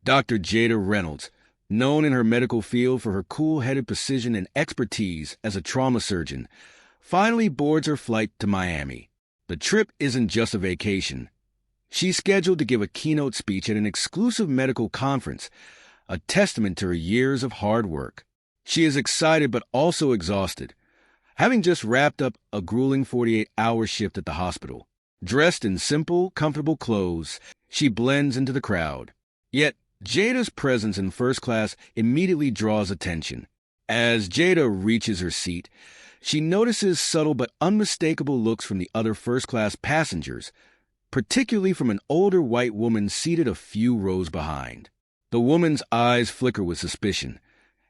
Dr. Jada Reynolds, known in her medical field for her cool-headed precision and expertise as a trauma surgeon, finally boards her flight to Miami. The trip isn't just a vacation. She's scheduled to give a keynote speech at an exclusive medical conference, a testament to her years of hard work. She is excited but also exhausted, having just wrapped up a grueling 48-hour shift at the hospital. Dressed in simple, comfortable clothes, she blends into the crowd. Yet, Jada's presence in first class immediately draws attention. As Jada reaches her seat, she notices subtle but unmistakable looks from the other first-class passengers, particularly from an older white woman seated a few rows behind. The woman's eyes flicker with suspicion,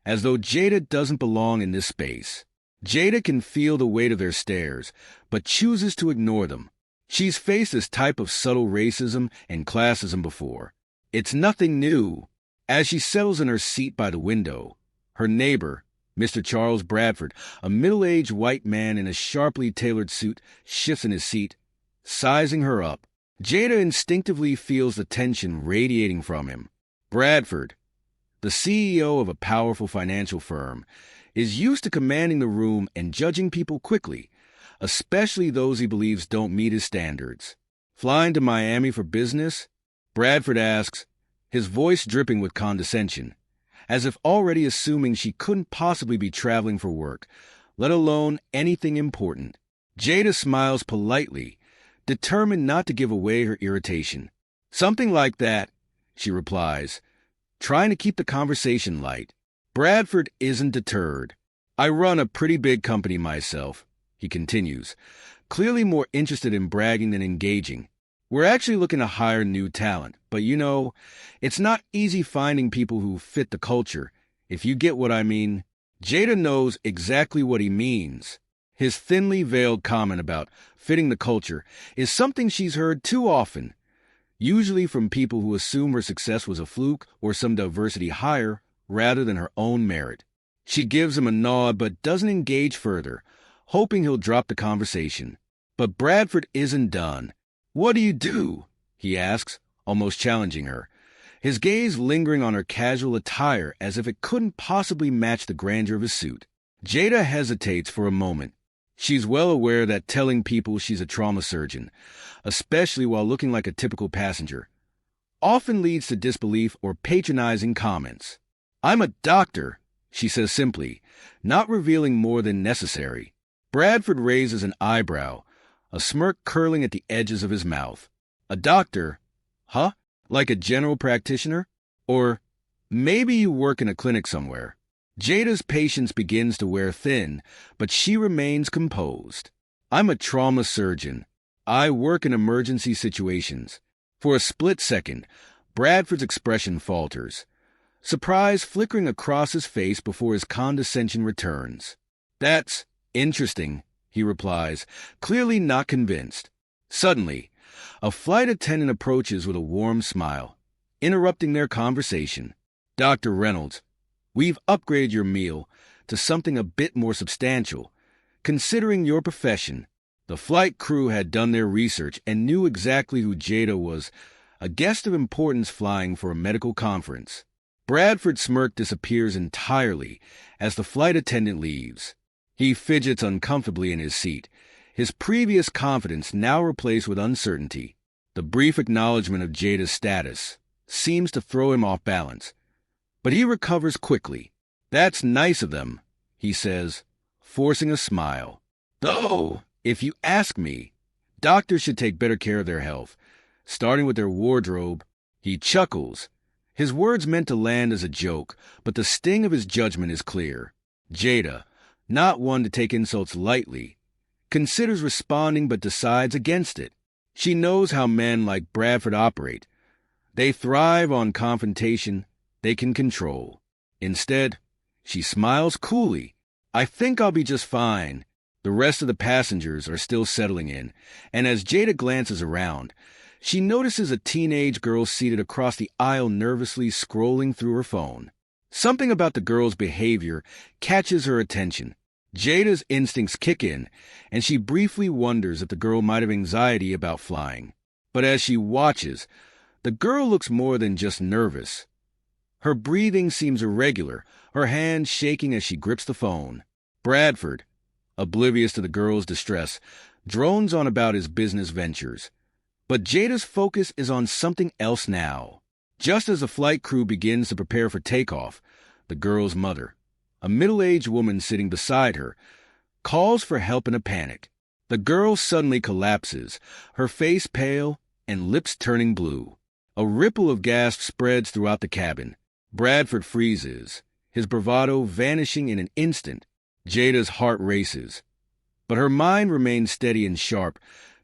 as though Jada doesn't belong in this space. Jada can feel the weight of their stares, but chooses to ignore them. She's faced this type of subtle racism and classism before. It's nothing new. As she settles in her seat by the window, her neighbor, Mr. Charles Bradford, a middle-aged white man in a sharply tailored suit, shifts in his seat, sizing her up. Jada instinctively feels the tension radiating from him. Bradford, the CEO of a powerful financial firm, is used to commanding the room and judging people quickly, especially those he believes don't meet his standards. Flying to Miami for business? Bradford asks, his voice dripping with condescension, as if already assuming she couldn't possibly be traveling for work, let alone anything important. Jada smiles politely, determined not to give away her irritation. Something like that, she replies, trying to keep the conversation light. Bradford isn't deterred. I run a pretty big company myself, he continues, clearly more interested in bragging than engaging. We're actually looking to hire new talent, but it's not easy finding people who fit the culture, if you get what I mean. Jada knows exactly what he means. His thinly veiled comment about fitting the culture is something she's heard too often, usually from people who assume her success was a fluke or some diversity hire rather than her own merit. She gives him a nod but doesn't engage further, hoping he'll drop the conversation. But Bradford isn't done. What do? He asks, almost challenging her, his gaze lingering on her casual attire as if it couldn't possibly match the grandeur of his suit. Jada hesitates for a moment. She's well aware that telling people she's a trauma surgeon, especially while looking like a typical passenger, often leads to disbelief or patronizing comments. I'm a doctor, she says simply, not revealing more than necessary. Bradford raises an eyebrow, a smirk curling at the edges of his mouth. A doctor? Huh? Like a general practitioner? Or maybe you work in a clinic somewhere. Jada's patience begins to wear thin, but she remains composed. I'm a trauma surgeon. I work in emergency situations. For a split second, Bradford's expression falters, surprise flickering across his face before his condescension returns. That's interesting, he replies, clearly not convinced. Suddenly, a flight attendant approaches with a warm smile, interrupting their conversation. Dr. Reynolds, we've upgraded your meal to something a bit more substantial, considering your profession. The flight crew had done their research and knew exactly who Jada was, a guest of importance flying for a medical conference. Bradford's smirk disappears entirely as the flight attendant leaves. He fidgets uncomfortably in his seat, his previous confidence now replaced with uncertainty. The brief acknowledgement of Jada's status seems to throw him off balance, but he recovers quickly. That's nice of them, he says, forcing a smile. Though, if you ask me, doctors should take better care of their health, starting with their wardrobe. He chuckles, his words meant to land as a joke, but the sting of his judgment is clear. Jada, not one to take insults lightly, considers responding but decides against it. She knows how men like Bradford operate. They thrive on confrontation they can control. Instead, she smiles coolly. I think I'll be just fine. The rest of the passengers are still settling in, and as Jada glances around, she notices a teenage girl seated across the aisle nervously scrolling through her phone. Something about the girl's behavior catches her attention. Jada's instincts kick in, and she briefly wonders if the girl might have anxiety about flying. But as she watches, the girl looks more than just nervous. Her breathing seems irregular, her hand shaking as she grips the phone. Bradford, oblivious to the girl's distress, drones on about his business ventures. But Jada's focus is on something else now. Just as the flight crew begins to prepare for takeoff, the girl's mother, a middle-aged woman sitting beside her, calls for help in a panic. The girl suddenly collapses, her face pale and lips turning blue. A ripple of gasps spreads throughout the cabin. Bradford freezes, his bravado vanishing in an instant. Jada's heart races, but her mind remains steady and sharp,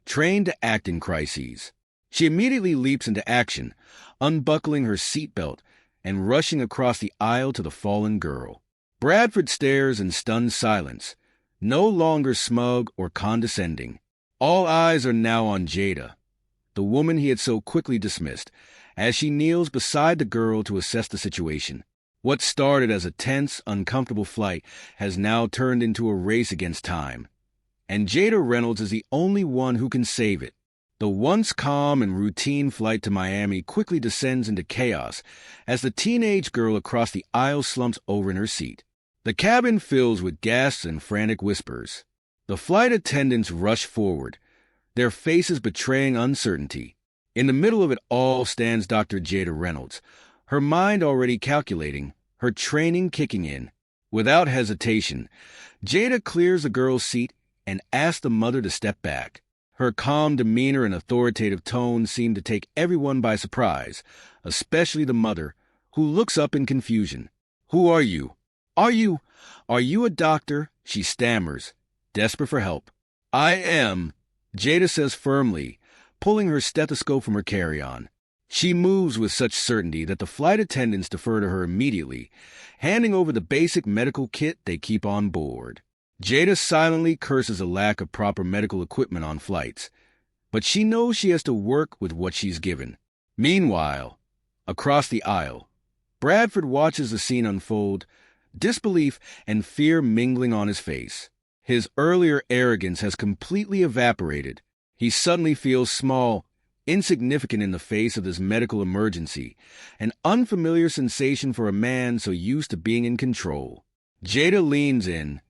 trained to act in crises. She immediately leaps into action, unbuckling her seatbelt and rushing across the aisle to the fallen girl. Bradford stares in stunned silence, no longer smug or condescending. All eyes are now on Jada, the woman he had so quickly dismissed, as she kneels beside the girl to assess the situation. What started as a tense, uncomfortable flight has now turned into a race against time. And Jada Reynolds is the only one who can save it. The once calm and routine flight to Miami quickly descends into chaos as the teenage girl across the aisle slumps over in her seat. The cabin fills with gasps and frantic whispers. The flight attendants rush forward, their faces betraying uncertainty. In the middle of it all stands Dr. Jada Reynolds, her mind already calculating, her training kicking in. Without hesitation, Jada clears the girl's seat and asks the mother to step back. Her calm demeanor and authoritative tone seem to take everyone by surprise, especially the mother, who looks up in confusion. "Who are you? Are you a doctor?" she stammers, desperate for help. "I am," Jada says firmly, pulling her stethoscope from her carry-on. She moves with such certainty that the flight attendants defer to her immediately, handing over the basic medical kit they keep on board. Jada silently curses a lack of proper medical equipment on flights, but she knows she has to work with what she's given. Meanwhile, across the aisle, Bradford watches the scene unfold, disbelief and fear mingling on his face. His earlier arrogance has completely evaporated. He suddenly feels small, insignificant in the face of this medical emergency, an unfamiliar sensation for a man so used to being in control. Jada leans in,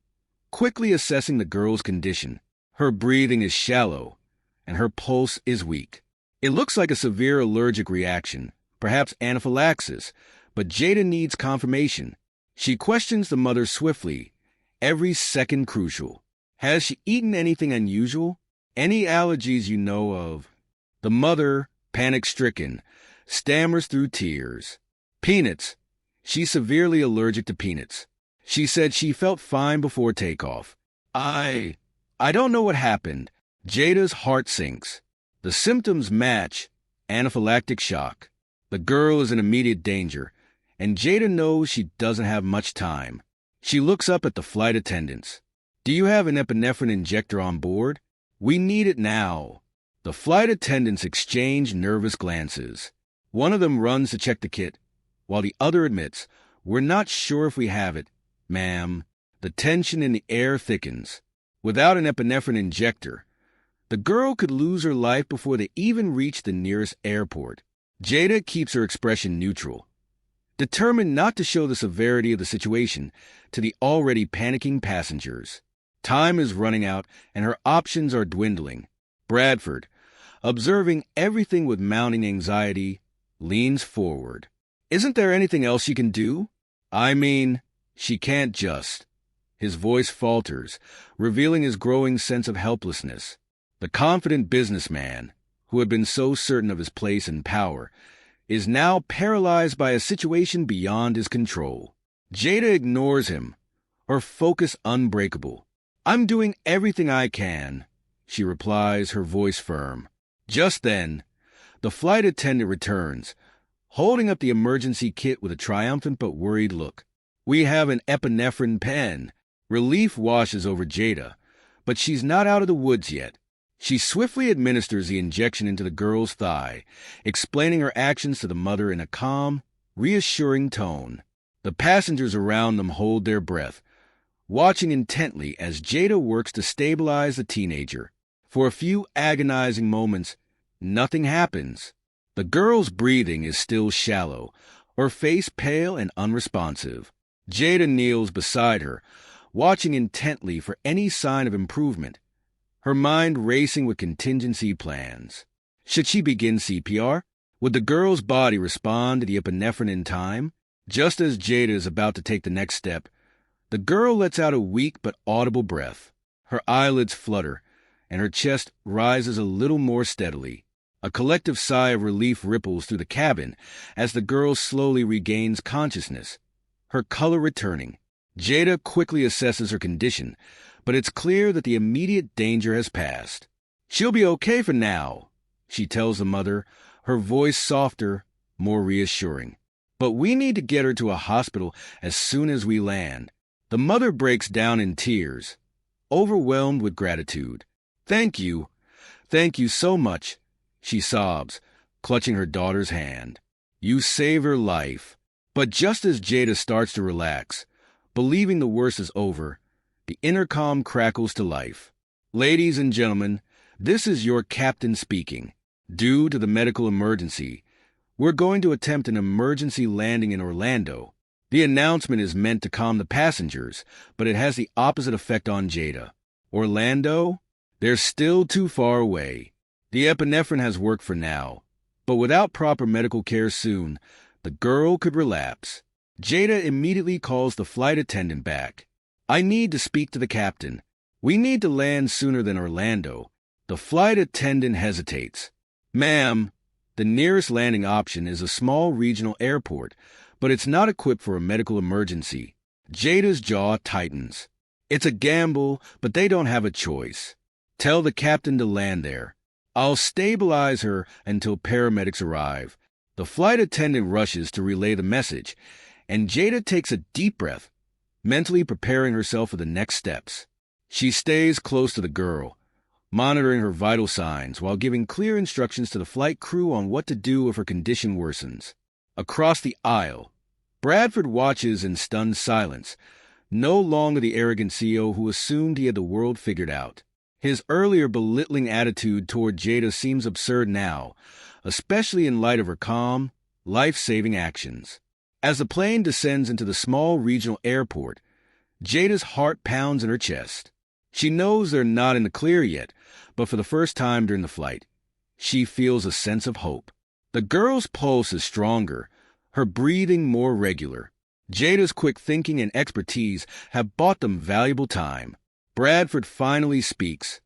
quickly assessing the girl's condition. Her breathing is shallow, and her pulse is weak. It looks like a severe allergic reaction, perhaps anaphylaxis, but Jada needs confirmation. She questions the mother swiftly, every second crucial. Has she eaten anything unusual? Any allergies you know of? The mother, panic-stricken, stammers through tears. Peanuts. She's severely allergic to peanuts. She said she felt fine before takeoff. I don't know what happened. Jada's heart sinks. The symptoms match anaphylactic shock. The girl is in immediate danger, and Jada knows she doesn't have much time. She looks up at the flight attendants. "Do you have an epinephrine injector on board? We need it now." The flight attendants exchange nervous glances. One of them runs to check the kit, while the other admits, "We're not sure if we have it, ma'am." The tension in the air thickens. Without an epinephrine injector, the girl could lose her life before they even reach the nearest airport. Jada keeps her expression neutral, determined not to show the severity of the situation to the already panicking passengers. Time is running out, and her options are dwindling. Bradford, observing everything with mounting anxiety, leans forward. "Isn't there anything else she can do? I mean, she can't just..." His voice falters, revealing his growing sense of helplessness. The confident businessman, who had been so certain of his place and power, is now paralyzed by a situation beyond his control. Jada ignores him, her focus unbreakable. "I'm doing everything I can," she replies, her voice firm. Just then, the flight attendant returns, holding up the emergency kit with a triumphant but worried look. "We have an epinephrine pen." Relief washes over Jada, but she's not out of the woods yet. She swiftly administers the injection into the girl's thigh, explaining her actions to the mother in a calm, reassuring tone. The passengers around them hold their breath, watching intently as Jada works to stabilize the teenager. For a few agonizing moments, nothing happens. The girl's breathing is still shallow, her face pale and unresponsive. Jada kneels beside her, watching intently for any sign of improvement, her mind racing with contingency plans. Should she begin CPR? Would the girl's body respond to the epinephrine in time? Just as Jada is about to take the next step, the girl lets out a weak but audible breath. Her eyelids flutter, and her chest rises a little more steadily. A collective sigh of relief ripples through the cabin as the girl slowly regains consciousness, her color returning. Jada quickly assesses her condition, but it's clear that the immediate danger has passed. "She'll be okay for now," she tells the mother, her voice softer, more reassuring. "But we need to get her to a hospital as soon as we land." The mother breaks down in tears, overwhelmed with gratitude. Thank you so much," she sobs, clutching her daughter's hand. "You saved her life." But just as Jada starts to relax, believing the worst is over, the intercom crackles to life. "Ladies and gentlemen, this is your captain speaking. Due to the medical emergency, we're going to attempt an emergency landing in Orlando." The announcement is meant to calm the passengers, but it has the opposite effect on Jada. Orlando? They're still too far away. The epinephrine has worked for now, but without proper medical care soon, the girl could relapse. Jada immediately calls the flight attendant back. "I need to speak to the captain. We need to land sooner than Orlando." The flight attendant hesitates. "Ma'am, the nearest landing option is a small regional airport, but it's not equipped for a medical emergency." Jada's jaw tightens. It's a gamble, but they don't have a choice. "Tell the captain to land there. I'll stabilize her until paramedics arrive." The flight attendant rushes to relay the message, and Jada takes a deep breath, mentally preparing herself for the next steps. She stays close to the girl, monitoring her vital signs while giving clear instructions to the flight crew on what to do if her condition worsens. Across the aisle, Bradford watches in stunned silence, no longer the arrogant CEO who assumed he had the world figured out. His earlier belittling attitude toward Jada seems absurd now, especially in light of her calm, life-saving actions. As the plane descends into the small regional airport, Jada's heart pounds in her chest. She knows they're not in the clear yet, but for the first time during the flight, she feels a sense of hope. The girl's pulse is stronger, her breathing more regular. Jada's quick thinking and expertise have bought them valuable time. Bradford finally speaks,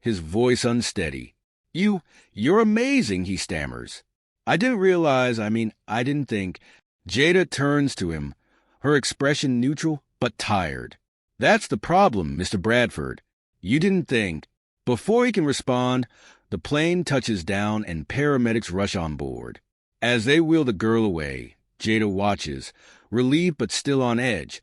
his voice unsteady. You're amazing," he stammers. I didn't think." Jada turns to him, her expression neutral but tired. "That's the problem, Mr. Bradford. You didn't think." Before he can respond, the plane touches down and paramedics rush on board. As they wheel the girl away, Jada watches, relieved but still on edge,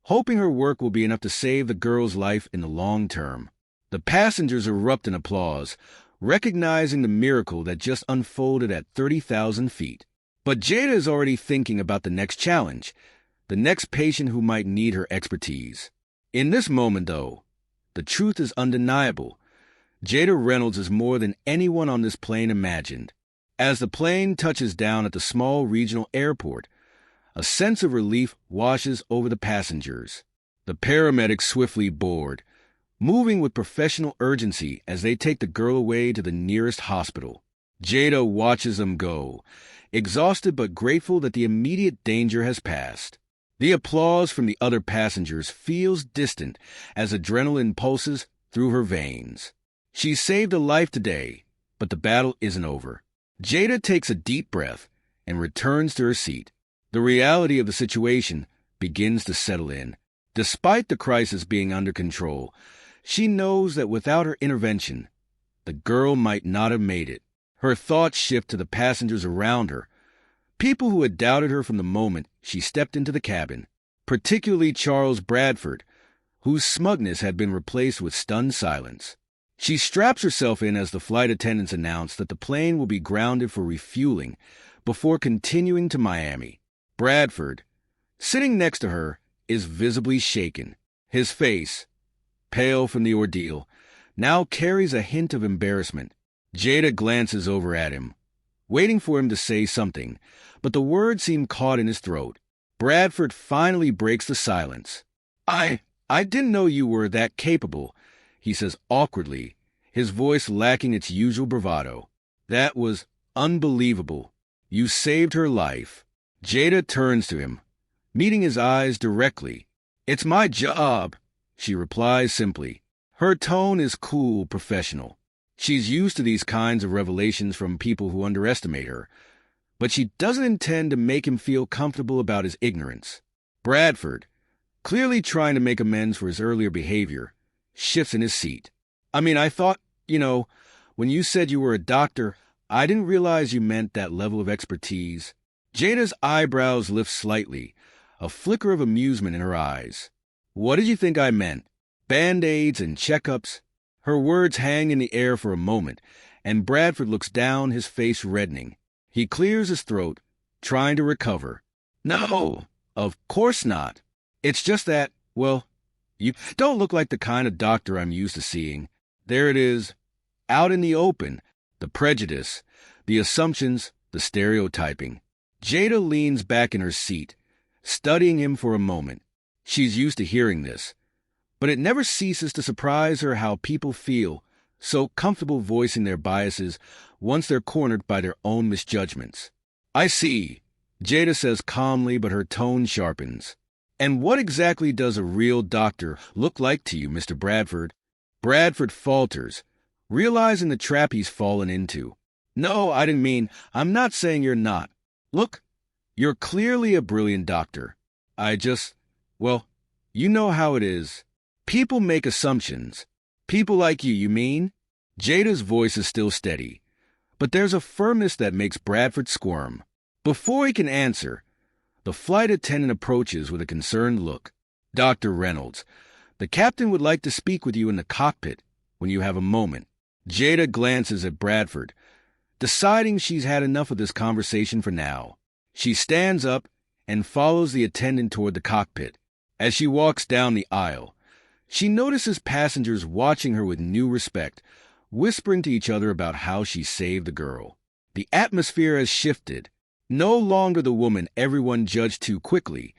hoping her work will be enough to save the girl's life in the long term. The passengers erupt in applause, recognizing the miracle that just unfolded at 30,000 feet. But Jada is already thinking about the next challenge, the next patient who might need her expertise. In this moment, though, the truth is undeniable. Jada Reynolds is more than anyone on this plane imagined. As the plane touches down at the small regional airport, a sense of relief washes over the passengers. The paramedics swiftly board, moving with professional urgency as they take the girl away to the nearest hospital. Jada watches them go, exhausted but grateful that the immediate danger has passed. The applause from the other passengers feels distant as adrenaline pulses through her veins. She saved a life today, but the battle isn't over. Jada takes a deep breath and returns to her seat. The reality of the situation begins to settle in. Despite the crisis being under control, she knows that without her intervention, the girl might not have made it. Her thoughts shift to the passengers around her, people who had doubted her from the moment she stepped into the cabin, particularly Charles Bradford, whose smugness had been replaced with stunned silence. She straps herself in as the flight attendants announce that the plane will be grounded for refueling before continuing to Miami. Bradford, sitting next to her, is visibly shaken. His face, pale from the ordeal, now carries a hint of embarrassment. Jada glances over at him, waiting for him to say something, but the words seem caught in his throat. Bradford finally breaks the silence. I didn't know you were that capable, he says awkwardly, his voice lacking its usual bravado. That was unbelievable. You saved her life. Jada turns to him, meeting his eyes directly. It's my job, she replies simply. Her tone is cool, professional. She's used to these kinds of revelations from people who underestimate her, but she doesn't intend to make him feel comfortable about his ignorance. Bradford, clearly trying to make amends for his earlier behavior, shifts in his seat. I thought, when you said you were a doctor, I didn't realize you meant that level of expertise. Jada's eyebrows lift slightly, a flicker of amusement in her eyes. What did you think I meant? Band-aids and checkups? Her words hang in the air for a moment, and Bradford looks down, his face reddening. He clears his throat, trying to recover. No, of course not. It's just that, well, you don't look like the kind of doctor I'm used to seeing. There it is, out in the open, the prejudice, the assumptions, the stereotyping. Jada leans back in her seat, studying him for a moment. She's used to hearing this, but it never ceases to surprise her how people feel so comfortable voicing their biases once they're cornered by their own misjudgments. I see, Jada says calmly, but her tone sharpens. And what exactly does a real doctor look like to you, Mr. Bradford? Bradford falters, realizing the trap he's fallen into. No, I didn't mean, I'm not saying you're not. Look, you're clearly a brilliant doctor. Well, you know how it is. People make assumptions. People like you mean? Jada's voice is still steady, but there's a firmness that makes Bradford squirm. Before he can answer, the flight attendant approaches with a concerned look. Dr. Reynolds, the captain would like to speak with you in the cockpit when you have a moment. Jada glances at Bradford, deciding she's had enough of this conversation for now. She stands up and follows the attendant toward the cockpit. As she walks down the aisle, she notices passengers watching her with new respect, whispering to each other about how she saved the girl. The atmosphere has shifted. No longer the woman everyone judged too quickly,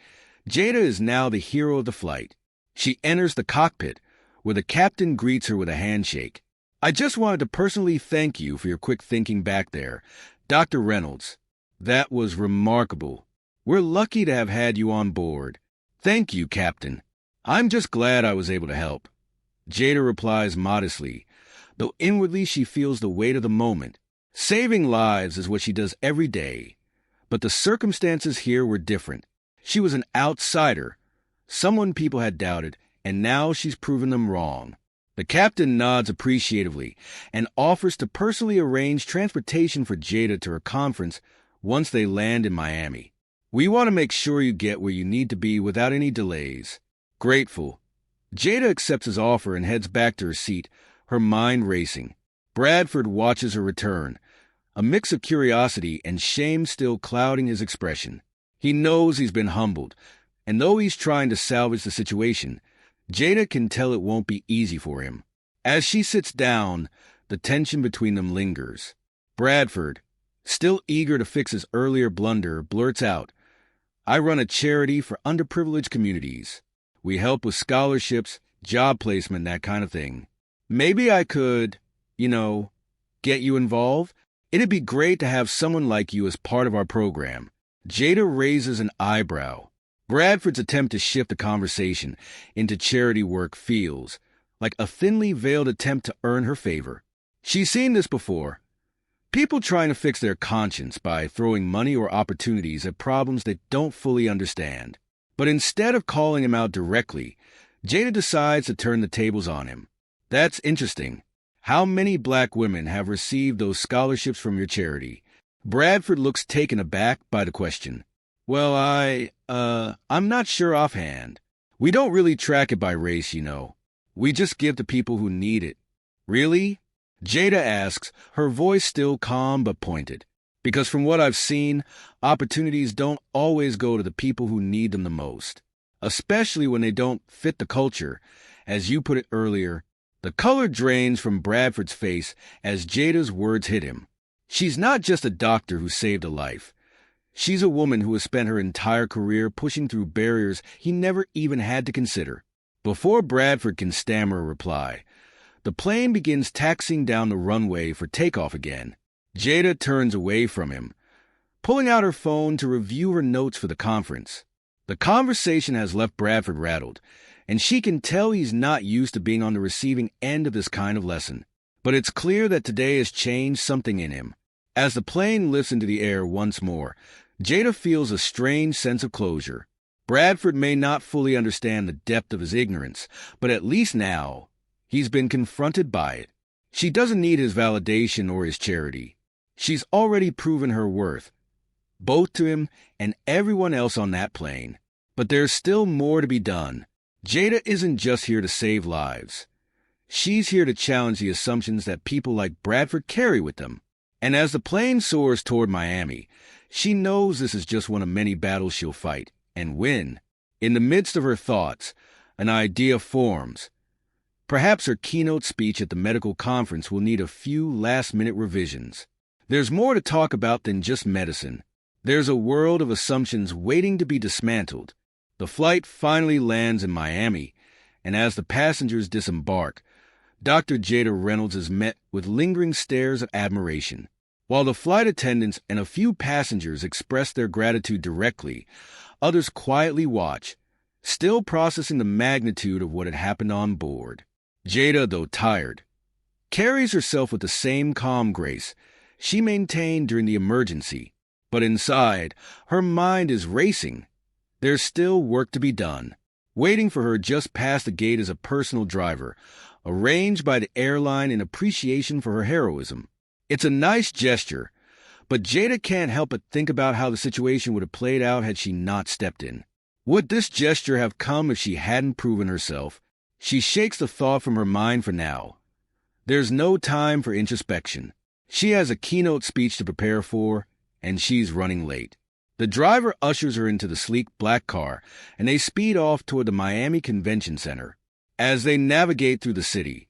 Jada is now the hero of the flight. She enters the cockpit, where the captain greets her with a handshake. I just wanted to personally thank you for your quick thinking back there, Dr. Reynolds. That was remarkable. We're lucky to have had you on board. Thank you, Captain. I'm just glad I was able to help. Jada replies modestly, though inwardly she feels the weight of the moment. Saving lives is what she does every day. But the circumstances here were different. She was an outsider, someone people had doubted, and now she's proven them wrong. The captain nods appreciatively and offers to personally arrange transportation for Jada to her conference once they land in Miami. We want to make sure you get where you need to be without any delays. Grateful. Jada accepts his offer and heads back to her seat, her mind racing. Bradford watches her return, a mix of curiosity and shame still clouding his expression. He knows he's been humbled, and though he's trying to salvage the situation, Jada can tell it won't be easy for him. As she sits down, the tension between them lingers. Bradford, still eager to fix his earlier blunder, blurts out, I run a charity for underprivileged communities. We help with scholarships, job placement, that kind of thing. Maybe I could, get you involved? It'd be great to have someone like you as part of our program. Jada raises an eyebrow. Bradford's attempt to shift the conversation into charity work feels like a thinly veiled attempt to earn her favor. She's seen this before. People trying to fix their conscience by throwing money or opportunities at problems they don't fully understand. But instead of calling him out directly, Jada decides to turn the tables on him. That's interesting. How many black women have received those scholarships from your charity? Bradford looks taken aback by the question. Well, I'm not sure offhand. We don't really track it by race, We just give to people who need it. Really? Jada asks, her voice still calm but pointed. Because from what I've seen, opportunities don't always go to the people who need them the most. Especially when they don't fit the culture. As you put it earlier, the color drains from Bradford's face as Jada's words hit him. She's not just a doctor who saved a life. She's a woman who has spent her entire career pushing through barriers he never even had to consider. Before Bradford can stammer a reply, the plane begins taxiing down the runway for takeoff again. Jada turns away from him, pulling out her phone to review her notes for the conference. The conversation has left Bradford rattled, and she can tell he's not used to being on the receiving end of this kind of lesson. But it's clear that today has changed something in him. As the plane lifts into the air once more, Jada feels a strange sense of closure. Bradford may not fully understand the depth of his ignorance, but at least now, he's been confronted by it. She doesn't need his validation or his charity. She's already proven her worth, both to him and everyone else on that plane. But there's still more to be done. Jada isn't just here to save lives. She's here to challenge the assumptions that people like Bradford carry with them. And as the plane soars toward Miami, she knows this is just one of many battles she'll fight and win. In the midst of her thoughts, an idea forms. Perhaps her keynote speech at the medical conference will need a few last-minute revisions. There's more to talk about than just medicine. There's a world of assumptions waiting to be dismantled. The flight finally lands in Miami, and as the passengers disembark, Dr. Jada Reynolds is met with lingering stares of admiration. While the flight attendants and a few passengers express their gratitude directly, others quietly watch, still processing the magnitude of what had happened on board. Jada, though tired, carries herself with the same calm grace she maintained during the emergency. But inside, her mind is racing. There's still work to be done. Waiting for her just past the gate is a personal driver, arranged by the airline in appreciation for her heroism. It's a nice gesture, but Jada can't help but think about how the situation would have played out had she not stepped in. Would this gesture have come if she hadn't proven herself? She shakes the thought from her mind for now. There's no time for introspection. She has a keynote speech to prepare for, and she's running late. The driver ushers her into the sleek black car, and they speed off toward the Miami Convention Center. As they navigate through the city,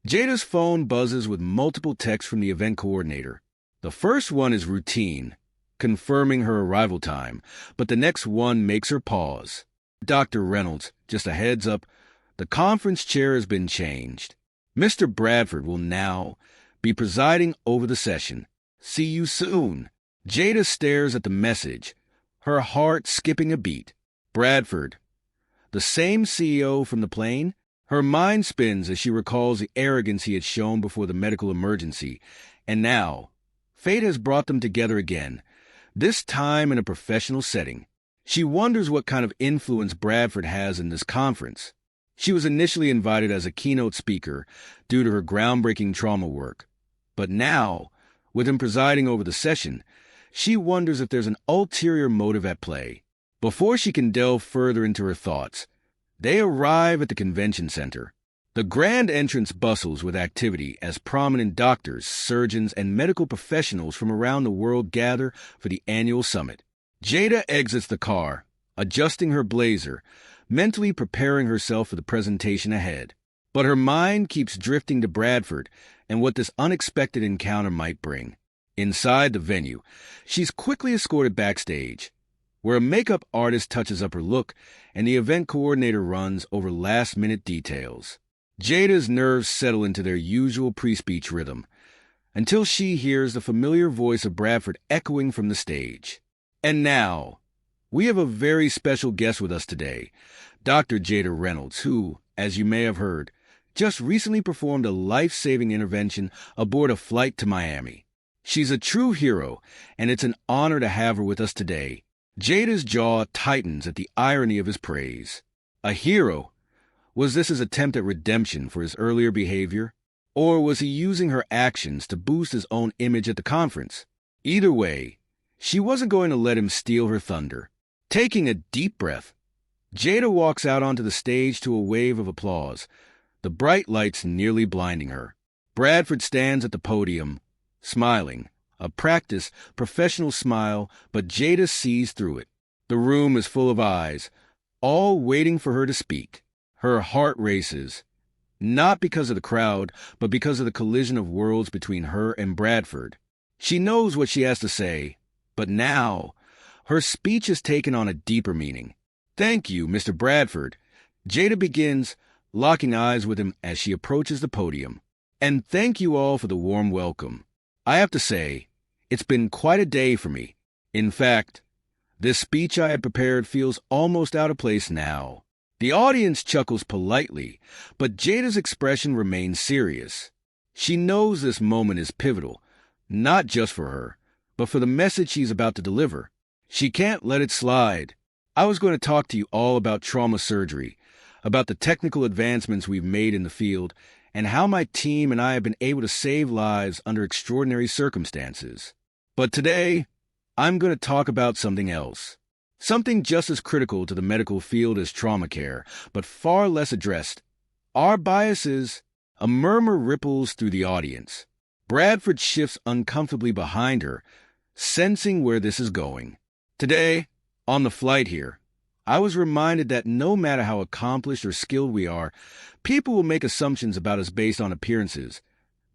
Jada's phone buzzes with multiple texts from the event coordinator. The first one is routine, confirming her arrival time, but the next one makes her pause. Dr. Reynolds, just a heads up, the conference chair has been changed. Mr. Bradford will now be presiding over the session. See you soon. Jada stares at the message, her heart skipping a beat. Bradford, the same CEO from the plane? Her mind spins as she recalls the arrogance he had shown before the medical emergency. And now, fate has brought them together again, this time in a professional setting. She wonders what kind of influence Bradford has in this conference. She was initially invited as a keynote speaker due to her groundbreaking trauma work. But now, with him presiding over the session, she wonders if there's an ulterior motive at play. Before she can delve further into her thoughts, they arrive at the convention center. The grand entrance bustles with activity as prominent doctors, surgeons, and medical professionals from around the world gather for the annual summit. Jada exits the car, adjusting her blazer, mentally preparing herself for the presentation ahead. But her mind keeps drifting to Bradford and what this unexpected encounter might bring. Inside the venue, she's quickly escorted backstage, where a makeup artist touches up her look and the event coordinator runs over last-minute details. Jada's nerves settle into their usual pre-speech rhythm, until she hears the familiar voice of Bradford echoing from the stage. And now, we have a very special guest with us today, Dr. Jada Reynolds, who, as you may have heard, just recently performed a life-saving intervention aboard a flight to Miami. She's a true hero, and it's an honor to have her with us today. Jada's jaw tightens at the irony of his praise. A hero? Was this his attempt at redemption for his earlier behavior? Or was he using her actions to boost his own image at the conference? Either way, she wasn't going to let him steal her thunder. Taking a deep breath, Jada walks out onto the stage to a wave of applause, the bright lights nearly blinding her. Bradford stands at the podium, smiling, a practiced, professional smile, but Jada sees through it. The room is full of eyes, all waiting for her to speak. Her heart races, not because of the crowd, but because of the collision of worlds between her and Bradford. She knows what she has to say, but now her speech has taken on a deeper meaning. "Thank you, Mr. Bradford." Jada begins, locking eyes with him as she approaches the podium. "And thank you all for the warm welcome. I have to say, it's been quite a day for me. In fact, this speech I had prepared feels almost out of place now." The audience chuckles politely, but Jada's expression remains serious. She knows this moment is pivotal, not just for her, but for the message she's about to deliver. She can't let it slide. "I was going to talk to you all about trauma surgery, about the technical advancements we've made in the field, and how my team and I have been able to save lives under extraordinary circumstances. But today, I'm going to talk about something else. Something just as critical to the medical field as trauma care, but far less addressed. Our biases." A murmur ripples through the audience. Bradford shifts uncomfortably behind her, sensing where this is going. "Today, on the flight here, I was reminded that no matter how accomplished or skilled we are, people will make assumptions about us based on appearances,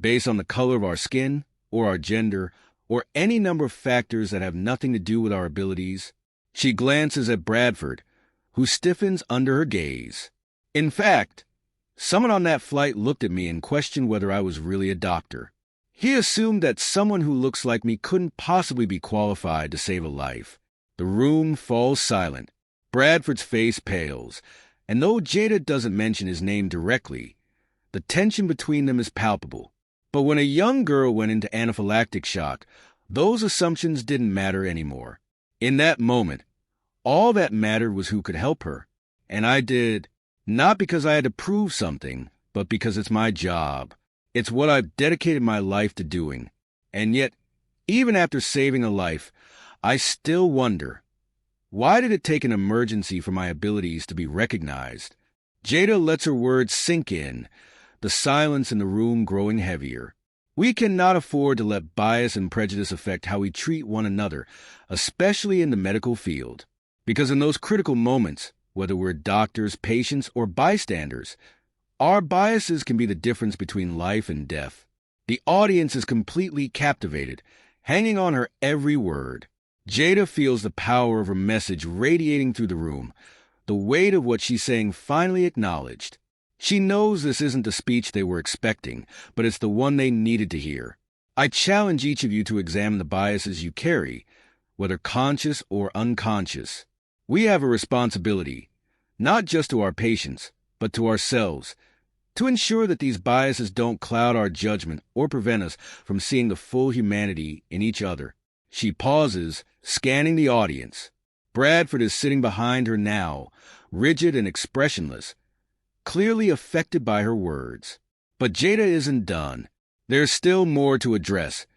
based on the color of our skin, or our gender, or any number of factors that have nothing to do with our abilities." She glances at Bradford, who stiffens under her gaze. "In fact, someone on that flight looked at me and questioned whether I was really a doctor. He assumed that someone who looks like me couldn't possibly be qualified to save a life." The room falls silent. Bradford's face pales, and though Jada doesn't mention his name directly, the tension between them is palpable. But when a young girl went into anaphylactic shock, those assumptions didn't matter anymore. In that moment, all that mattered was who could help her. And I did, not because I had to prove something, but because it's my job. It's what I've dedicated my life to doing. And yet, even after saving a life, I still wonder, why did it take an emergency for my abilities to be recognized? Jada lets her words sink in, the silence in the room growing heavier. We cannot afford to let bias and prejudice affect how we treat one another, especially in the medical field. Because in those critical moments, whether we're doctors, patients, or bystanders, our biases can be the difference between life and death. The audience is completely captivated, hanging on her every word. Jada feels the power of her message radiating through the room, the weight of what she's saying finally acknowledged. She knows this isn't the speech they were expecting, but it's the one they needed to hear. I challenge each of you to examine the biases you carry, whether conscious or unconscious. We have a responsibility, not just to our patients, but to ourselves, to ensure that these biases don't cloud our judgment or prevent us from seeing the full humanity in each other. She pauses, scanning the audience. Bradford is sitting behind her now, rigid and expressionless, clearly affected by her words. But Jada isn't done. There's still more to address,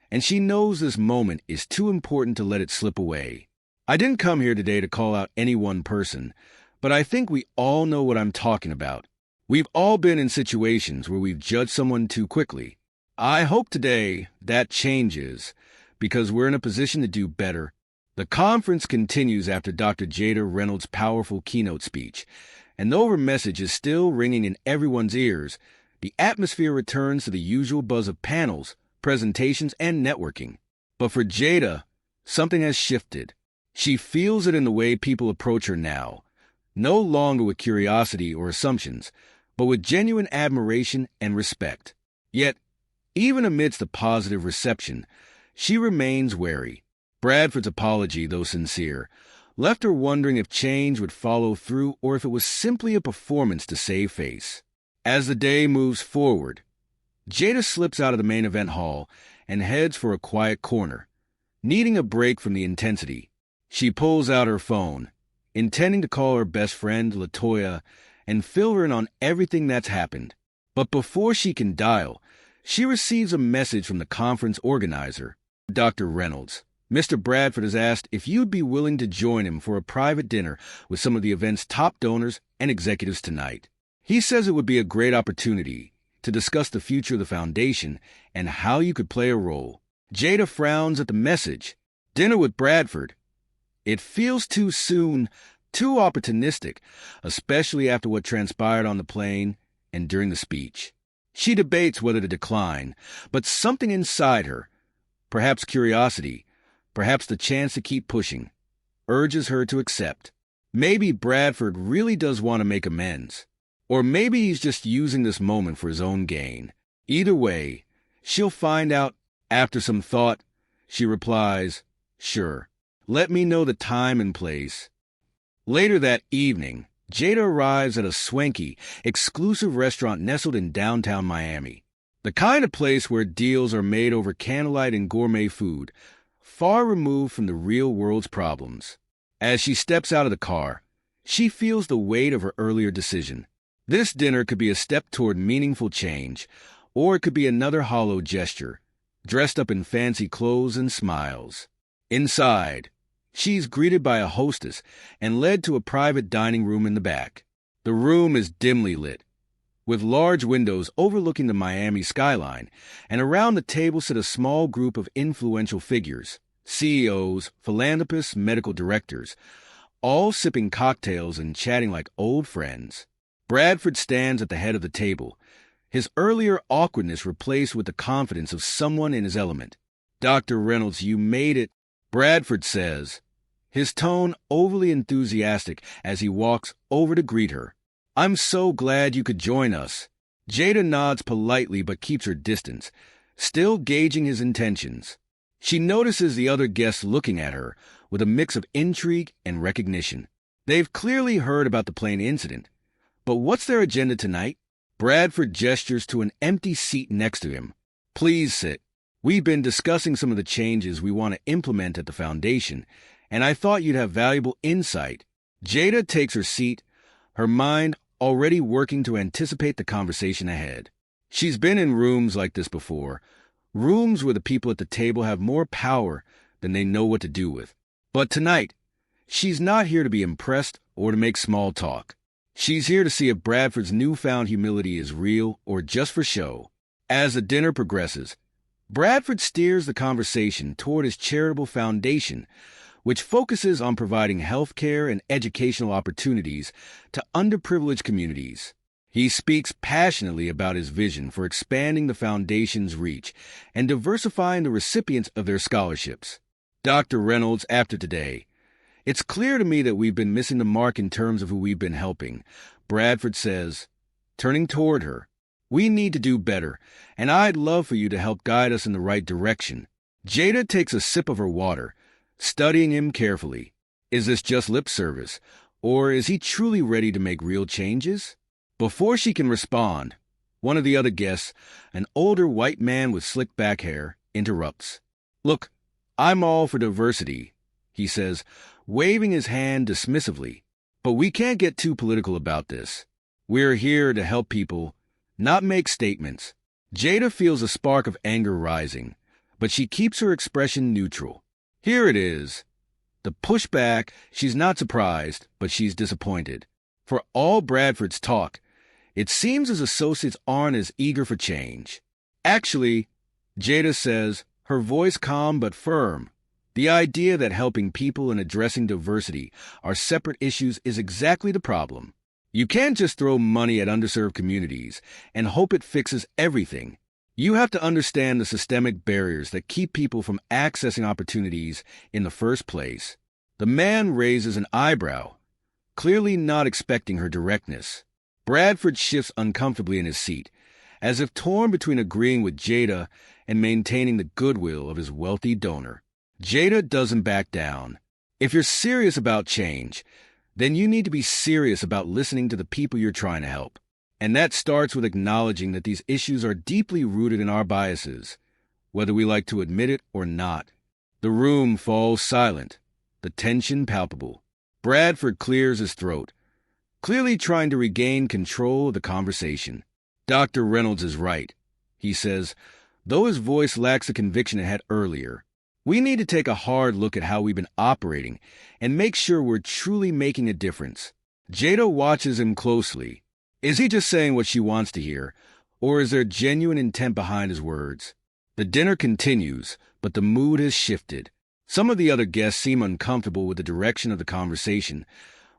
and she knows this moment is too important to let it slip away. I didn't come here today to call out any one person, but I think we all know what I'm talking about. We've all been in situations where we've judged someone too quickly. I hope today that changes, because we're in a position to do better. The conference continues after Dr. Jada Reynolds' powerful keynote speech, and though her message is still ringing in everyone's ears, the atmosphere returns to the usual buzz of panels, presentations, and networking. But for Jada, something has shifted. She feels it in the way people approach her now, no longer with curiosity or assumptions, but with genuine admiration and respect. Yet, even amidst the positive reception, she remains wary. Bradford's apology, though sincere, left her wondering if change would follow through or if it was simply a performance to save face. As the day moves forward, Jada slips out of the main event hall and heads for a quiet corner. Needing a break from the intensity, she pulls out her phone, intending to call her best friend, LaToya, and fill her in on everything that's happened. But before she can dial, she receives a message from the conference organizer, Dr. Reynolds. Mr. Bradford has asked if you'd be willing to join him for a private dinner with some of the event's top donors and executives tonight. He says it would be a great opportunity to discuss the future of the foundation and how you could play a role. Jada frowns at the message. Dinner with Bradford. It feels too soon, too opportunistic, especially after what transpired on the plane and during the speech. She debates whether to decline, but something inside her, perhaps curiosity, perhaps the chance to keep pushing, urges her to accept. Maybe Bradford really does want to make amends. Or maybe he's just using this moment for his own gain. Either way, she'll find out after some thought. She replies, "Sure. Let me know the time and place." Later that evening, Jada arrives at a swanky, exclusive restaurant nestled in downtown Miami. The kind of place where deals are made over candlelight and gourmet food, far removed from the real world's problems. As she steps out of the car, she feels the weight of her earlier decision. This dinner could be a step toward meaningful change, or it could be another hollow gesture, dressed up in fancy clothes and smiles. Inside, she's greeted by a hostess and led to a private dining room in the back. The room is dimly lit, with large windows overlooking the Miami skyline, and around the table sit a small group of influential figures, CEOs, philanthropists, medical directors, all sipping cocktails and chatting like old friends. Bradford stands at the head of the table, his earlier awkwardness replaced with the confidence of someone in his element. "Dr. Reynolds, you made it," Bradford says, his tone overly enthusiastic as he walks over to greet her. "I'm so glad you could join us." Jada nods politely but keeps her distance, still gauging his intentions. She notices the other guests looking at her with a mix of intrigue and recognition. They've clearly heard about the plane incident, but what's their agenda tonight? Bradford gestures to an empty seat next to him. "Please sit. We've been discussing some of the changes we want to implement at the foundation, and I thought you'd have valuable insight." Jada takes her seat, her mind already working to anticipate the conversation ahead. She's been in rooms like this before, rooms where the people at the table have more power than they know what to do with. But tonight, she's not here to be impressed or to make small talk. She's here to see if Bradford's newfound humility is real or just for show. As the dinner progresses, Bradford steers the conversation toward his charitable foundation, which focuses on providing health care and educational opportunities to underprivileged communities. He speaks passionately about his vision for expanding the foundation's reach and diversifying the recipients of their scholarships. "Dr. Reynolds, after today, it's clear to me that we've been missing the mark in terms of who we've been helping," Bradford says, turning toward her. "We need to do better, and I'd love for you to help guide us in the right direction." Jada takes a sip of her water, studying him carefully. Is this just lip service, or is he truly ready to make real changes? Before she can respond, one of the other guests, an older white man with slick back hair, interrupts. "Look, I'm all for diversity," he says, waving his hand dismissively. "But we can't get too political about this. We're here to help people, not make statements." Jada feels a spark of anger rising, but she keeps her expression neutral. Here it is. The pushback, she's not surprised, but she's disappointed. For all Bradford's talk, it seems his associates aren't as eager for change. "Actually," Jada says, her voice calm but firm, "the idea that helping people and addressing diversity are separate issues is exactly the problem. You can't just throw money at underserved communities and hope it fixes everything. You have to understand the systemic barriers that keep people from accessing opportunities in the first place." The man raises an eyebrow, clearly not expecting her directness. Bradford shifts uncomfortably in his seat, as if torn between agreeing with Jada and maintaining the goodwill of his wealthy donor. Jada doesn't back down. If you're serious about change, then you need to be serious about listening to the people you're trying to help. And that starts with acknowledging that these issues are deeply rooted in our biases, whether we like to admit it or not. The room falls silent, the tension palpable. Bradford clears his throat, clearly trying to regain control of the conversation. "Dr. Reynolds is right," he says, though his voice lacks the conviction it had earlier. "We need to take a hard look at how we've been operating and make sure we're truly making a difference." Jada watches him closely. Is he just saying what she wants to hear, or is there genuine intent behind his words? The dinner continues, but the mood has shifted. Some of the other guests seem uncomfortable with the direction of the conversation,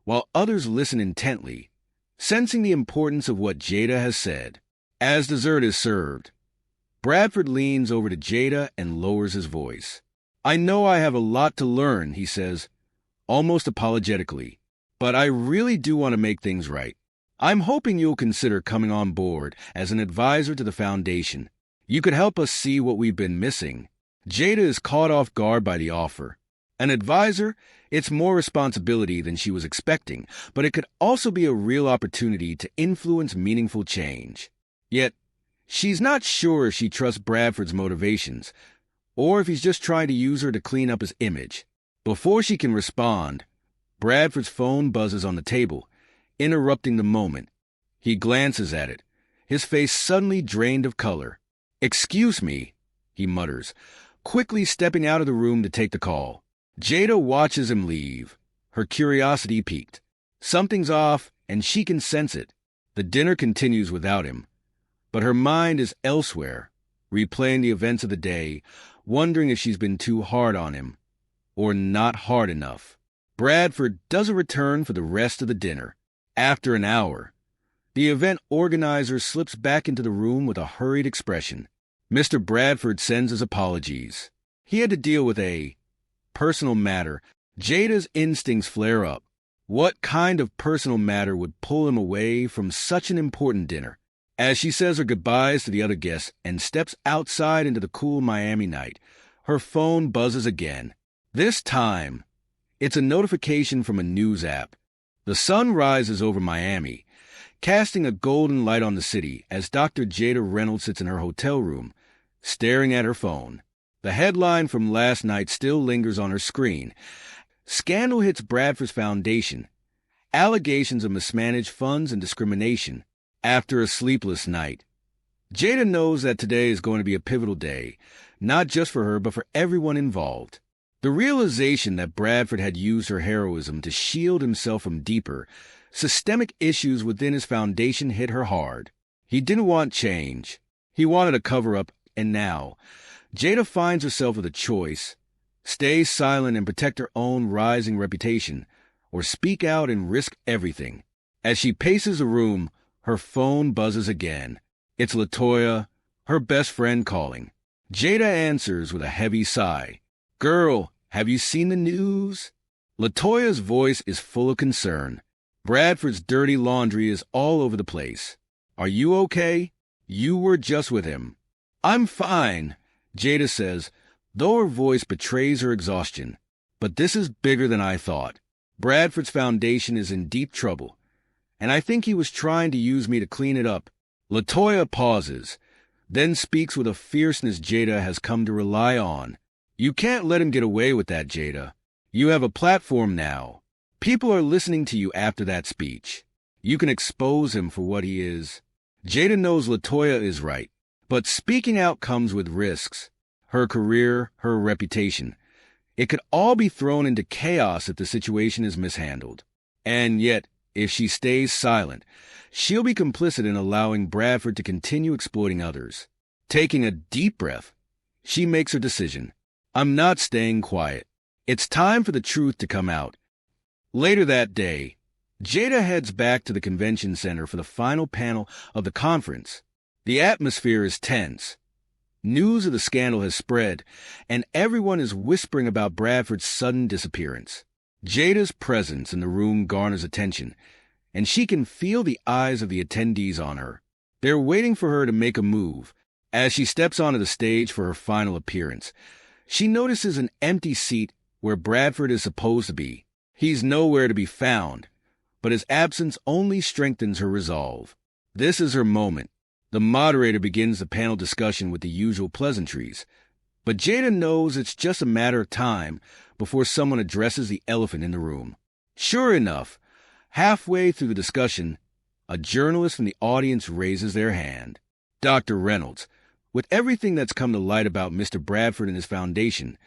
while others listen intently, sensing the importance of what Jada has said. As dessert is served, Bradford leans over to Jada and lowers his voice. I know I have a lot to learn, he says, almost apologetically, but I really do want to make things right. I'm hoping you'll consider coming on board as an advisor to the foundation. You could help us see what we've been missing. Jada is caught off guard by the offer. An advisor? It's more responsibility than she was expecting, but it could also be a real opportunity to influence meaningful change. Yet, she's not sure if she trusts Bradford's motivations, or if he's just trying to use her to clean up his image. Before she can respond, Bradford's phone buzzes on the table, interrupting the moment. He glances at it, his face suddenly drained of color. Excuse me, he mutters, quickly stepping out of the room to take the call. Jada watches him leave, her curiosity piqued. Something's off, and she can sense it. The dinner continues without him, but her mind is elsewhere, replaying the events of the day, wondering if she's been too hard on him, or not hard enough. Bradford doesn't return for the rest of the dinner. After an hour, the event organizer slips back into the room with a hurried expression. Mr. Bradford sends his apologies. He had to deal with a personal matter. Jada's instincts flare up. What kind of personal matter would pull him away from such an important dinner? As she says her goodbyes to the other guests and steps outside into the cool Miami night, her phone buzzes again. This time, it's a notification from a news app. The sun rises over Miami, casting a golden light on the city as Dr. Jada Reynolds sits in her hotel room, staring at her phone. The headline from last night still lingers on her screen. Scandal hits Bradford's foundation. Allegations of mismanaged funds and discrimination. After a sleepless night, Jada knows that today is going to be a pivotal day, not just for her, but for everyone involved. The realization that Bradford had used her heroism to shield himself from deeper, systemic issues within his foundation hit her hard. He didn't want change. He wanted a cover-up, and now, Jada finds herself with a choice: stay silent and protect her own rising reputation, or speak out and risk everything. As she paces the room, her phone buzzes again. It's LaToya, her best friend, calling. Jada answers with a heavy sigh. Girl, have you seen the news? LaToya's voice is full of concern. Bradford's dirty laundry is all over the place. Are you okay? You were just with him. I'm fine, Jada says, though her voice betrays her exhaustion. But this is bigger than I thought. Bradford's foundation is in deep trouble, and I think he was trying to use me to clean it up. LaToya pauses, then speaks with a fierceness Jada has come to rely on. You can't let him get away with that, Jada. You have a platform now. People are listening to you after that speech. You can expose him for what he is. Jada knows LaToya is right, but speaking out comes with risks. Her career, her reputation. It could all be thrown into chaos if the situation is mishandled. And yet, if she stays silent, she'll be complicit in allowing Bradford to continue exploiting others. Taking a deep breath, she makes her decision. I'm not staying quiet. It's time for the truth to come out. Later that day, Jada heads back to the convention center for the final panel of the conference. The atmosphere is tense. News of the scandal has spread, and everyone is whispering about Bradford's sudden disappearance. Jada's presence in the room garners attention, and she can feel the eyes of the attendees on her. They're waiting for her to make a move. As she steps onto the stage for her final appearance, she notices an empty seat where Bradford is supposed to be. He's nowhere to be found, but his absence only strengthens her resolve. This is her moment. The moderator begins the panel discussion with the usual pleasantries, but Jada knows it's just a matter of time before someone addresses the elephant in the room. Sure enough, halfway through the discussion, a journalist from the audience raises their hand. Dr. Reynolds, with everything that's come to light about Mr. Bradford and his foundation,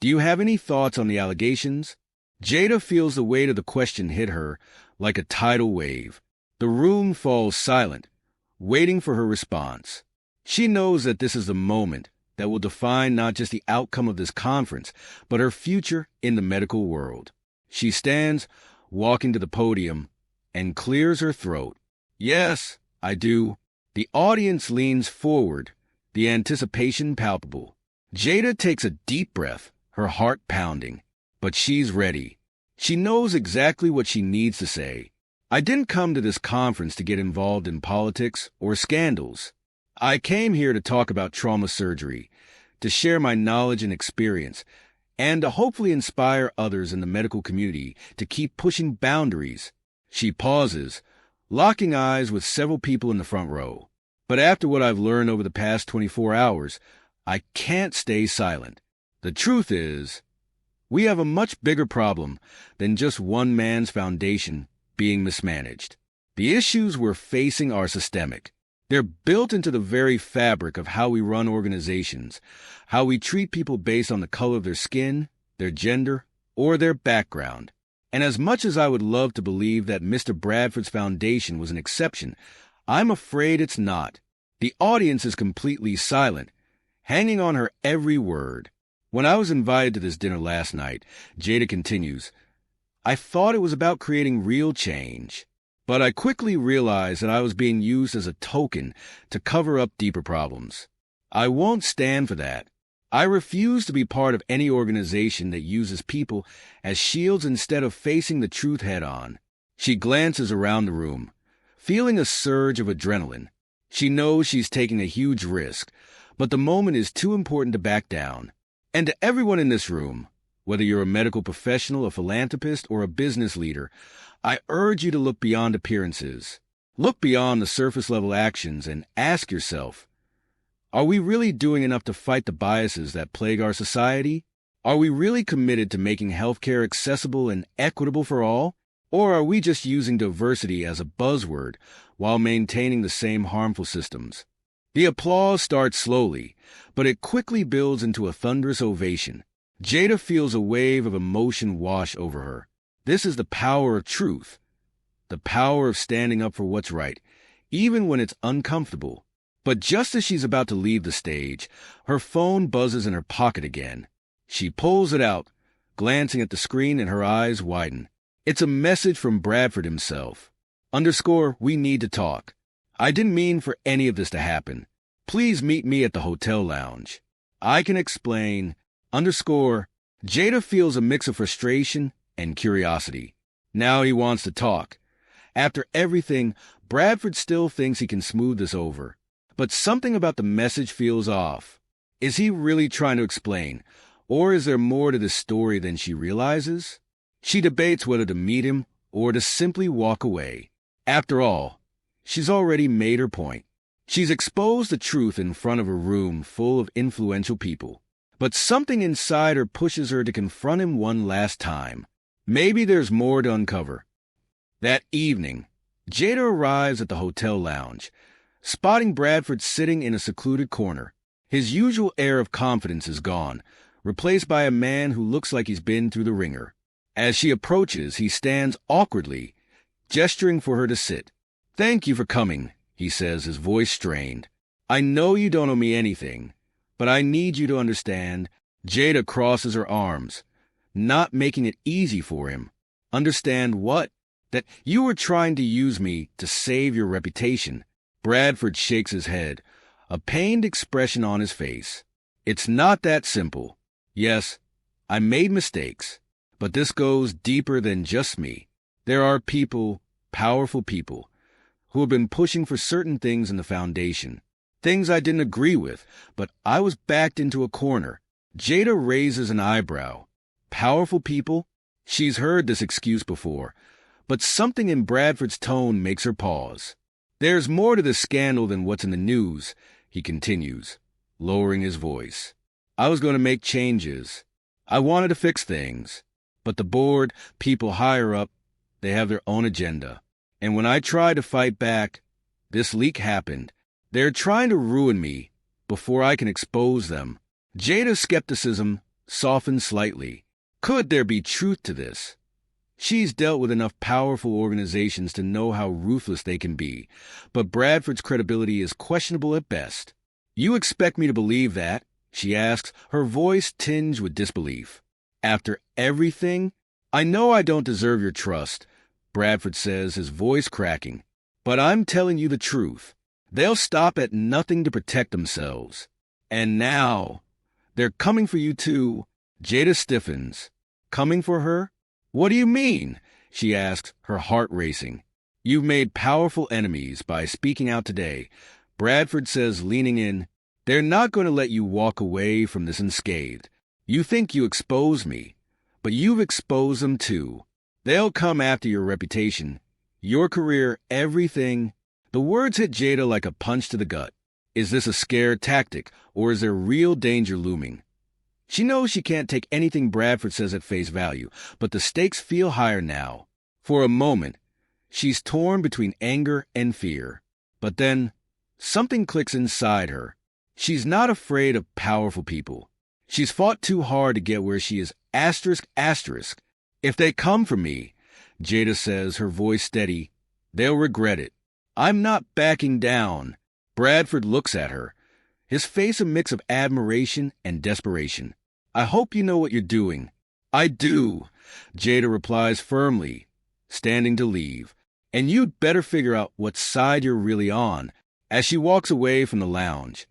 do you have any thoughts on the allegations? Jada feels the weight of the question hit her like a tidal wave. The room falls silent, waiting for her response. She knows that this is the moment that will define not just the outcome of this conference, but her future in the medical world. She stands, walking to the podium, and clears her throat. Yes, I do. The audience leans forward, the anticipation palpable. Jada takes a deep breath, her heart pounding. But she's ready. She knows exactly what she needs to say. I didn't come to this conference to get involved in politics or scandals. I came here to talk about trauma surgery, to share my knowledge and experience, and to hopefully inspire others in the medical community to keep pushing boundaries. She pauses, locking eyes with several people in the front row. But after what I've learned over the past 24 hours, I can't stay silent. The truth is, we have a much bigger problem than just one man's foundation being mismanaged. The issues we're facing are systemic. They're built into the very fabric of how we run organizations, how we treat people based on the color of their skin, their gender, or their background. And as much as I would love to believe that Mr. Bradford's foundation was an exception, I'm afraid it's not. The audience is completely silent, hanging on her every word. When I was invited to this dinner last night, Jada continues, I thought it was about creating real change. But I quickly realized that I was being used as a token to cover up deeper problems. I won't stand for that. I refuse to be part of any organization that uses people as shields instead of facing the truth head-on. She glances around the room, feeling a surge of adrenaline. She knows she's taking a huge risk, but the moment is too important to back down. And to everyone in this room, whether you're a medical professional, a philanthropist, or a business leader, I urge you to look beyond appearances. Look beyond the surface-level actions and ask yourself, are we really doing enough to fight the biases that plague our society? Are we really committed to making healthcare accessible and equitable for all? Or are we just using diversity as a buzzword while maintaining the same harmful systems? The applause starts slowly, but it quickly builds into a thunderous ovation. Jada feels a wave of emotion wash over her. This is the power of truth, the power of standing up for what's right, even when it's uncomfortable. But just as she's about to leave the stage, her phone buzzes in her pocket again. She pulls it out, glancing at the screen, and her eyes widen. It's a message from Bradford himself. We need to talk. I didn't mean for any of this to happen. Please meet me at the hotel lounge. I can explain. Jada feels a mix of frustration and curiosity. Now he wants to talk. After everything, Bradford still thinks he can smooth this over. But something about the message feels off. Is he really trying to explain, or is there more to this story than she realizes? She debates whether to meet him or to simply walk away. After all, she's already made her point. She's exposed the truth in front of a room full of influential people. But something inside her pushes her to confront him one last time. Maybe there's more to uncover. That evening, Jada arrives at the hotel lounge, spotting Bradford sitting in a secluded corner. His usual air of confidence is gone, replaced by a man who looks like he's been through the ringer. As she approaches, he stands awkwardly, gesturing for her to sit. Thank you for coming, he says, his voice strained. I know you don't owe me anything, but I need you to understand. Jada crosses her arms, not making it easy for him. Understand what? That you were trying to use me to save your reputation. Bradford shakes his head, a pained expression on his face. It's not that simple. Yes, I made mistakes, but this goes deeper than just me. There are people, powerful people, who have been pushing for certain things in the foundation. Things I didn't agree with, but I was backed into a corner. Jada raises an eyebrow. Powerful people? She's heard this excuse before, but something in Bradford's tone makes her pause. There's more to this scandal than what's in the news, he continues, lowering his voice. I was going to make changes. I wanted to fix things. But the board, people higher up, they have their own agenda. And when I tried to fight back, this leak happened. They're trying to ruin me before I can expose them. Jada's skepticism softens slightly. Could there be truth to this? She's dealt with enough powerful organizations to know how ruthless they can be, but Bradford's credibility is questionable at best. You expect me to believe that? She asks, her voice tinged with disbelief. After everything? I know I don't deserve your trust, Bradford says, his voice cracking. But I'm telling you the truth. They'll stop at nothing to protect themselves. And now, they're coming for you too. Jada stiffens. Coming for her? What do you mean? She asks, her heart racing. You've made powerful enemies by speaking out today. Bradford says, leaning in, they're not going to let you walk away from this unscathed. You think you expose me, but you've exposed them too. They'll come after your reputation, your career, everything. The words hit Jada like a punch to the gut. Is this a scare tactic, or is there real danger looming? She knows she can't take anything Bradford says at face value, but the stakes feel higher now. For a moment, she's torn between anger and fear. But then, something clicks inside her. She's not afraid of powerful people. She's fought too hard to get where she is. Asterisk. If they come for me, Jada says, her voice steady, they'll regret it. I'm not backing down. Bradford looks at her, his face a mix of admiration and desperation. I hope you know what you're doing. I do, Jada replies firmly, standing to leave. And you'd better figure out what side you're really on. As she walks away from the lounge,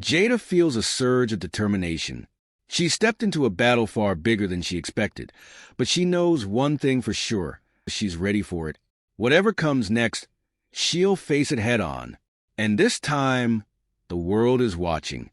Jada feels a surge of determination. She stepped into a battle far bigger than she expected, but she knows one thing for sure. She's ready for it. Whatever comes next, she'll face it head on. And this time, the world is watching.